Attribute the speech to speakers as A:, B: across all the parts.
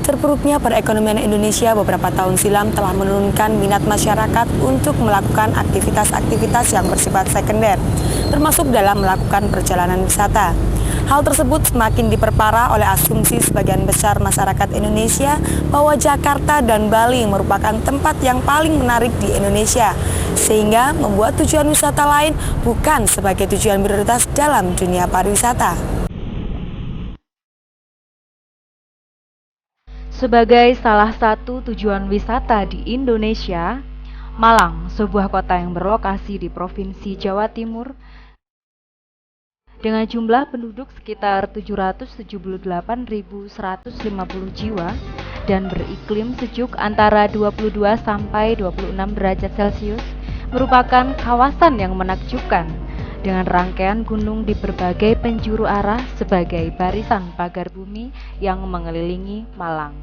A: Terpuruknya perekonomian Indonesia beberapa tahun silam telah menurunkan minat masyarakat untuk melakukan aktivitas-aktivitas yang bersifat sekunder, termasuk dalam melakukan perjalanan wisata. Hal tersebut semakin diperparah oleh asumsi sebagian besar masyarakat Indonesia bahwa Jakarta dan Bali merupakan tempat yang paling menarik di Indonesia, sehingga membuat tujuan wisata lain bukan sebagai tujuan prioritas dalam dunia pariwisata.
B: Sebagai salah satu tujuan wisata di Indonesia, Malang, sebuah kota yang berlokasi di Provinsi Jawa Timur, dengan jumlah penduduk sekitar 778.150 jiwa dan beriklim sejuk antara 22 sampai 26 derajat Celcius, merupakan kawasan yang menakjubkan dengan rangkaian gunung di berbagai penjuru arah sebagai barisan pagar bumi yang mengelilingi Malang.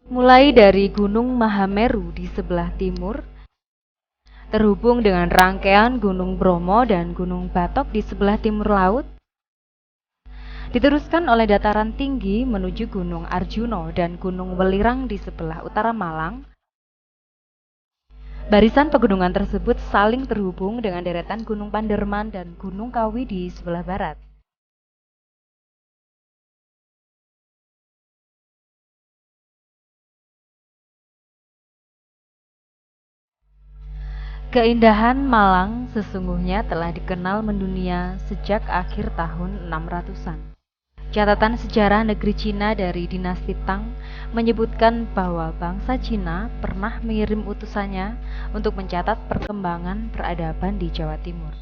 B: Mulai dari Gunung Mahameru di sebelah timur, terhubung dengan rangkaian Gunung Bromo dan Gunung Batok di sebelah timur laut, diteruskan oleh dataran tinggi menuju Gunung Arjuno dan Gunung Welirang di sebelah utara Malang. Barisan pegunungan tersebut saling terhubung dengan deretan Gunung Panderman dan Gunung Kawi di sebelah barat. Keindahan Malang sesungguhnya telah dikenal mendunia sejak akhir tahun 600-an. Catatan sejarah negeri Cina dari dinasti Tang menyebutkan bahwa bangsa Cina pernah mengirim utusannya untuk mencatat perkembangan peradaban di Jawa Timur.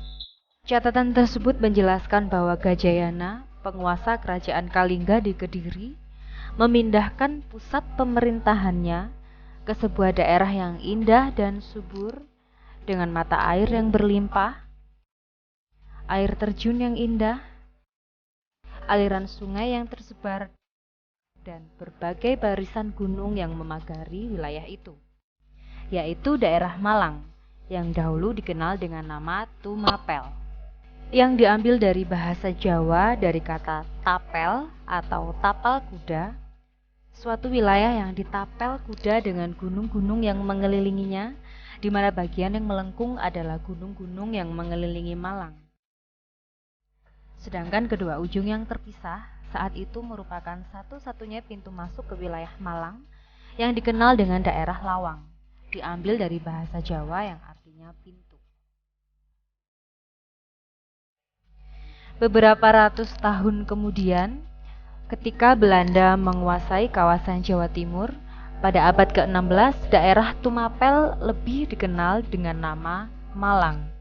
B: Catatan tersebut menjelaskan bahwa Gajayana, penguasa kerajaan Kalingga di Kediri, memindahkan pusat pemerintahannya ke sebuah daerah yang indah dan subur, dengan mata air yang berlimpah, air terjun yang indah, aliran sungai yang tersebar, dan berbagai barisan gunung yang memagari wilayah itu, yaitu daerah Malang, yang dahulu dikenal dengan nama Tumapel, yang diambil dari bahasa Jawa dari kata tapel atau tapal kuda, suatu wilayah yang ditapel kuda dengan gunung-gunung yang mengelilinginya, di mana bagian yang melengkung adalah gunung-gunung yang mengelilingi Malang. Sedangkan kedua ujung yang terpisah saat itu merupakan satu-satunya pintu masuk ke wilayah Malang yang dikenal dengan daerah Lawang, diambil dari bahasa Jawa yang artinya pintu. Beberapa ratus tahun kemudian, ketika Belanda menguasai kawasan Jawa Timur, pada abad ke-16, daerah Tumapel lebih dikenal dengan nama Malang.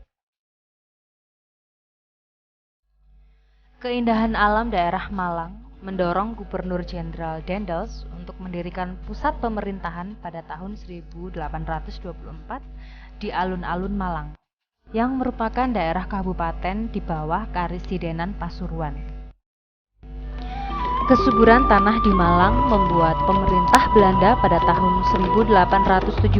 B: Keindahan alam daerah Malang mendorong Gubernur Jenderal Daendels untuk mendirikan pusat pemerintahan pada tahun 1824 di alun-alun Malang, yang merupakan daerah kabupaten di bawah Karisidenan Pasuruan. Kesuburan tanah di Malang membuat pemerintah Belanda pada tahun 1870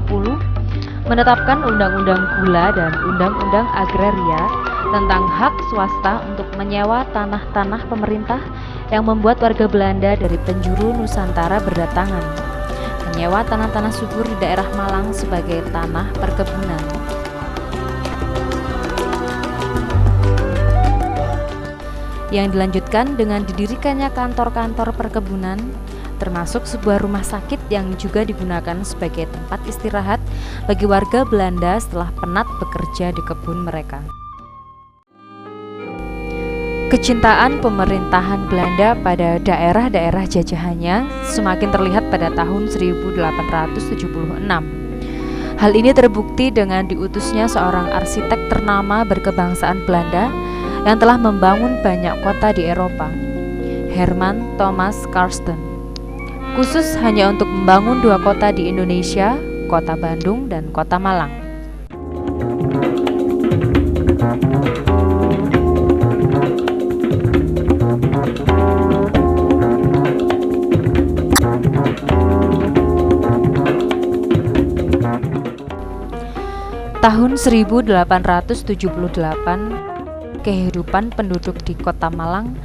B: menetapkan Undang-Undang Gula dan Undang-Undang Agraria tentang hak swasta untuk menyewa tanah-tanah pemerintah, yang membuat warga Belanda dari penjuru Nusantara berdatangan menyewa tanah-tanah subur di daerah Malang sebagai tanah perkebunan. Yang dilanjutkan dengan didirikannya kantor-kantor perkebunan, termasuk sebuah rumah sakit yang juga digunakan sebagai tempat istirahat bagi warga Belanda setelah penat bekerja di kebun mereka. Kecintaan pemerintahan Belanda pada daerah-daerah jajahannya semakin terlihat pada tahun 1876. Hal ini terbukti dengan diutusnya seorang arsitek ternama berkebangsaan Belanda yang telah membangun banyak kota di Eropa, Herman Thomas Karsten, khusus hanya untuk membangun dua kota di Indonesia, kota Bandung dan kota Malang. Tahun 1878, kehidupan penduduk di kota Malang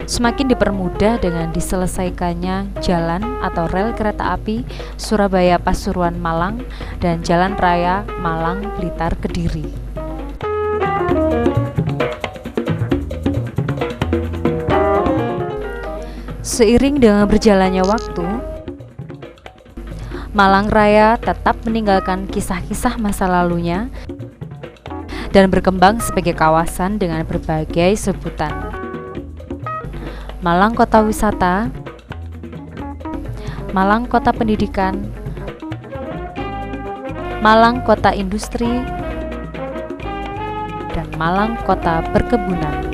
B: semakin dipermudah dengan diselesaikannya jalan atau rel kereta api Surabaya Pasuruan Malang dan Jalan Raya Malang Blitar Kediri. Seiring dengan berjalannya waktu, Malang Raya tetap meninggalkan kisah-kisah masa lalunya dan berkembang sebagai kawasan dengan berbagai sebutan. Malang Kota Wisata, Malang Kota Pendidikan, Malang Kota Industri, dan Malang Kota Perkebunan.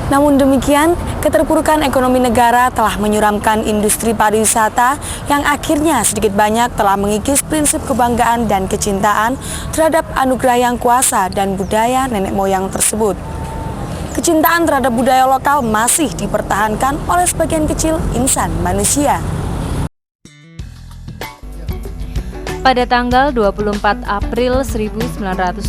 A: Namun demikian, keterpurukan ekonomi negara telah menyuramkan industri pariwisata yang akhirnya sedikit banyak telah mengikis prinsip kebanggaan dan kecintaan terhadap anugerah yang kuasa dan budaya nenek moyang tersebut. Kecintaan terhadap budaya lokal masih dipertahankan oleh sebagian kecil insan manusia.
B: Pada tanggal 24 April 1981,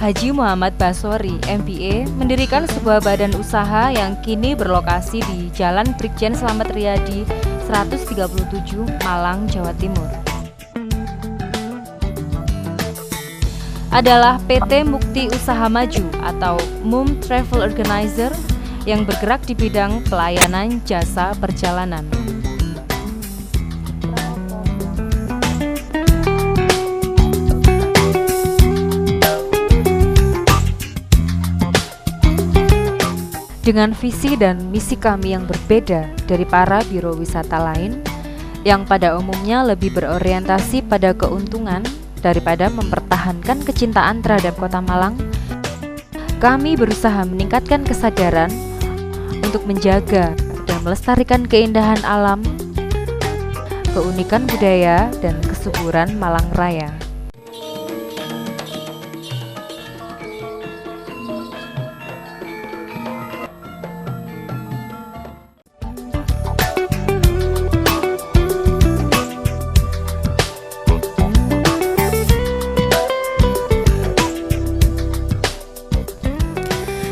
B: Haji Muhammad Basori, MBA, mendirikan sebuah badan usaha yang kini berlokasi di Jalan Brigjen Slamet Riyadi 137, Malang, Jawa Timur. Adalah PT Mukti Usaha Maju atau MUM Travel Organizer yang bergerak di bidang pelayanan jasa perjalanan. Dengan visi dan misi kami yang berbeda dari para biro wisata lain yang pada umumnya lebih berorientasi pada keuntungan daripada mempertahankan kecintaan terhadap Kota Malang, kami berusaha meningkatkan kesadaran untuk menjaga dan melestarikan keindahan alam, keunikan budaya, dan kesuburan Malang Raya.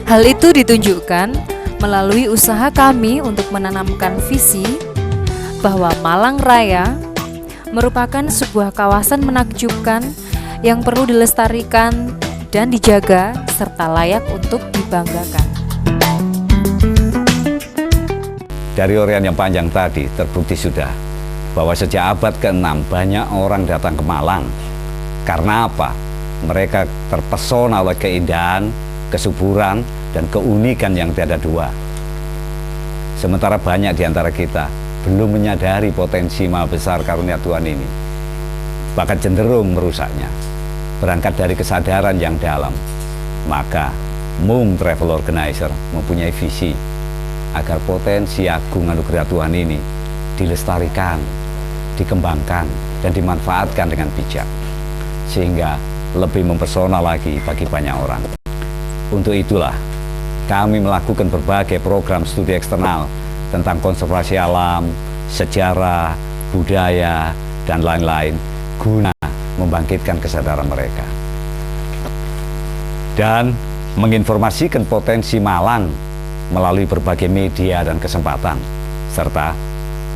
B: Hal itu ditunjukkan melalui usaha kami untuk menanamkan visi bahwa Malang Raya merupakan sebuah kawasan menakjubkan yang perlu dilestarikan dan dijaga serta layak untuk dibanggakan.
C: Dari uraian yang panjang tadi terbukti sudah bahwa sejak abad ke-6 banyak orang datang ke Malang. Karena apa? Mereka terpesona oleh keindahan, kesuburan, dan keunikan yang tiada dua. Sementara banyak di antara kita belum menyadari potensi maha besar karunia Tuhan ini, bahkan cenderung merusaknya. Berangkat dari kesadaran yang dalam, maka MUM Travel Organizer mempunyai visi agar potensi agung anugerah Tuhan ini dilestarikan, dikembangkan, dan dimanfaatkan dengan bijak, sehingga lebih mempesona lagi bagi banyak orang. Untuk itulah kami melakukan berbagai program studi eksternal tentang konservasi alam, sejarah, budaya, dan lain-lain guna membangkitkan kesadaran mereka dan menginformasikan potensi Malang melalui berbagai media dan kesempatan, serta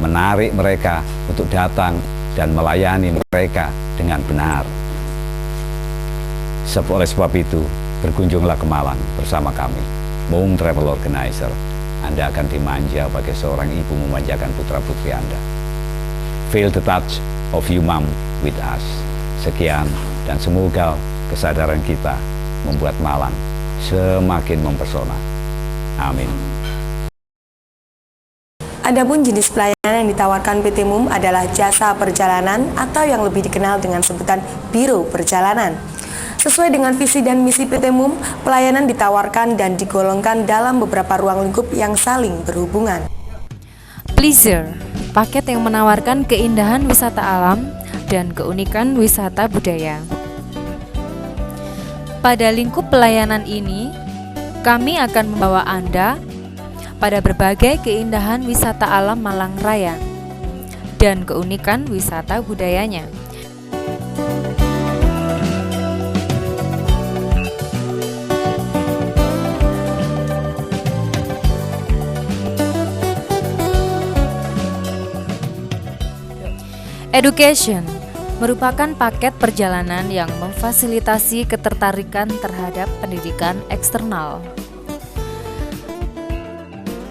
C: menarik mereka untuk datang dan melayani mereka dengan benar. Oleh sebab itu, berkunjunglah ke Malang bersama kami, MUM Travel Organizer. Anda akan dimanja bagai seorang ibu memanjakan putra-putri Anda. Feel the touch of you, Mom, with us. Sekian, dan semoga kesadaran kita membuat Malang semakin mempesona. Amin.
A: Adapun jenis pelayanan yang ditawarkan PT MUM adalah jasa perjalanan atau yang lebih dikenal dengan sebutan Biro Perjalanan. Sesuai dengan visi dan misi PT MUM, pelayanan ditawarkan dan digolongkan dalam beberapa ruang lingkup yang saling berhubungan.
B: Pleasure, paket yang menawarkan keindahan wisata alam dan keunikan wisata budaya. Pada lingkup pelayanan ini, kami akan membawa Anda pada berbagai keindahan wisata alam Malang Raya dan keunikan wisata budayanya. Education merupakan paket perjalanan yang memfasilitasi ketertarikan terhadap pendidikan eksternal.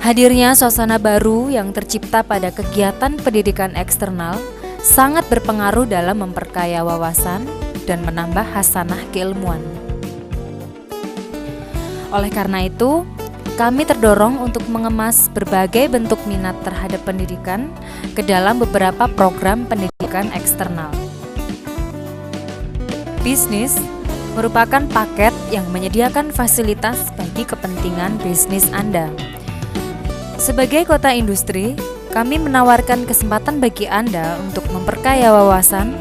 B: Hadirnya suasana baru yang tercipta pada kegiatan pendidikan eksternal sangat berpengaruh dalam memperkaya wawasan dan menambah hasanah keilmuan. Oleh karena itu, kami terdorong untuk mengemas berbagai bentuk minat terhadap pendidikan ke dalam beberapa program pendidikan eksternal. Bisnis merupakan paket yang menyediakan fasilitas bagi kepentingan bisnis Anda. Sebagai kota industri, kami menawarkan kesempatan bagi Anda untuk memperkaya wawasan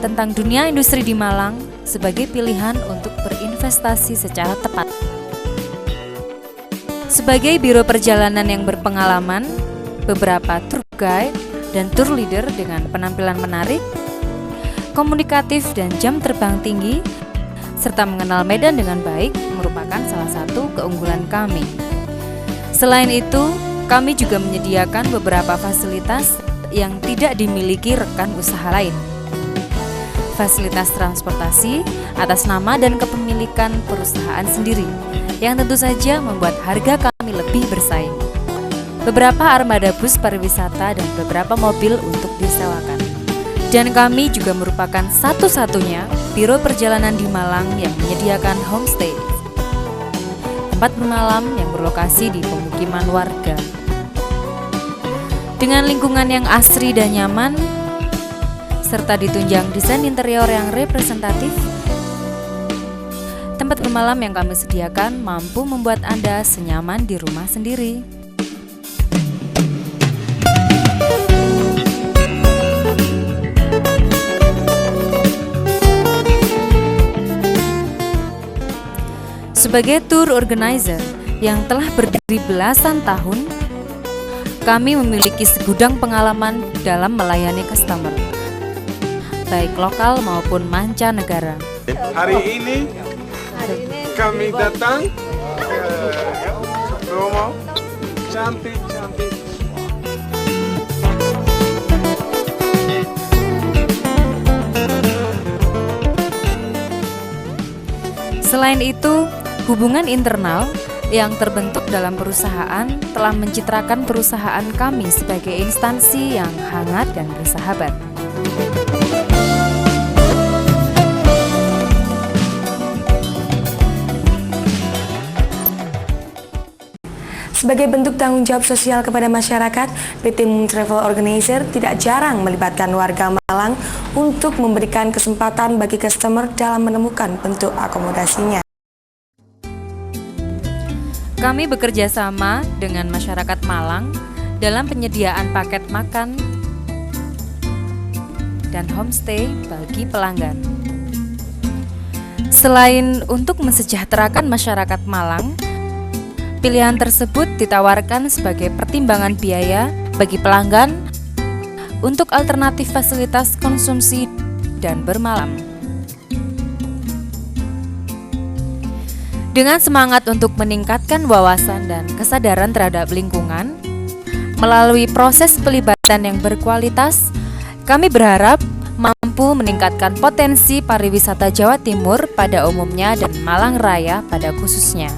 B: tentang dunia industri di Malang sebagai pilihan untuk berinvestasi secara tepat. Sebagai biro perjalanan yang berpengalaman, beberapa tour guide dan tour leader dengan penampilan menarik, komunikatif dan jam terbang tinggi, serta mengenal medan dengan baik merupakan salah satu keunggulan kami. Selain itu, kami juga menyediakan beberapa fasilitas yang tidak dimiliki rekan usaha lain. Fasilitas transportasi atas nama dan kepemilikan perusahaan sendiri, yang tentu saja membuat harga kami lebih bersaing. Beberapa armada bus pariwisata dan beberapa mobil untuk disewakan. Dan kami juga merupakan satu-satunya biro perjalanan di Malang yang menyediakan homestay, tempat bermalam yang berlokasi di pemukiman warga. Dengan lingkungan yang asri dan nyaman, serta ditunjang desain interior yang representatif, tempat bermalam yang kami sediakan mampu membuat Anda senyaman di rumah sendiri. Sebagai tour organizer yang telah berdiri belasan tahun, kami memiliki segudang pengalaman dalam melayani customer, baik lokal maupun mancanegara.
D: Hari ini kami datang ke Bromo, cantik-cantik.
B: Selain itu, hubungan internal yang terbentuk dalam perusahaan telah mencitrakan perusahaan kami sebagai instansi yang hangat dan bersahabat.
A: Sebagai bentuk tanggung jawab sosial kepada masyarakat, PT Mum Travel Organizer tidak jarang melibatkan warga Malang untuk memberikan kesempatan bagi customer dalam menemukan bentuk akomodasinya.
B: Kami bekerja sama dengan masyarakat Malang dalam penyediaan paket makan dan homestay bagi pelanggan. Selain untuk mensejahterakan masyarakat Malang, pilihan tersebut ditawarkan sebagai pertimbangan biaya bagi pelanggan untuk alternatif fasilitas konsumsi dan bermalam. Dengan semangat untuk meningkatkan wawasan dan kesadaran terhadap lingkungan, melalui proses pelibatan yang berkualitas, kami berharap mampu meningkatkan potensi pariwisata Jawa Timur pada umumnya dan Malang Raya pada khususnya.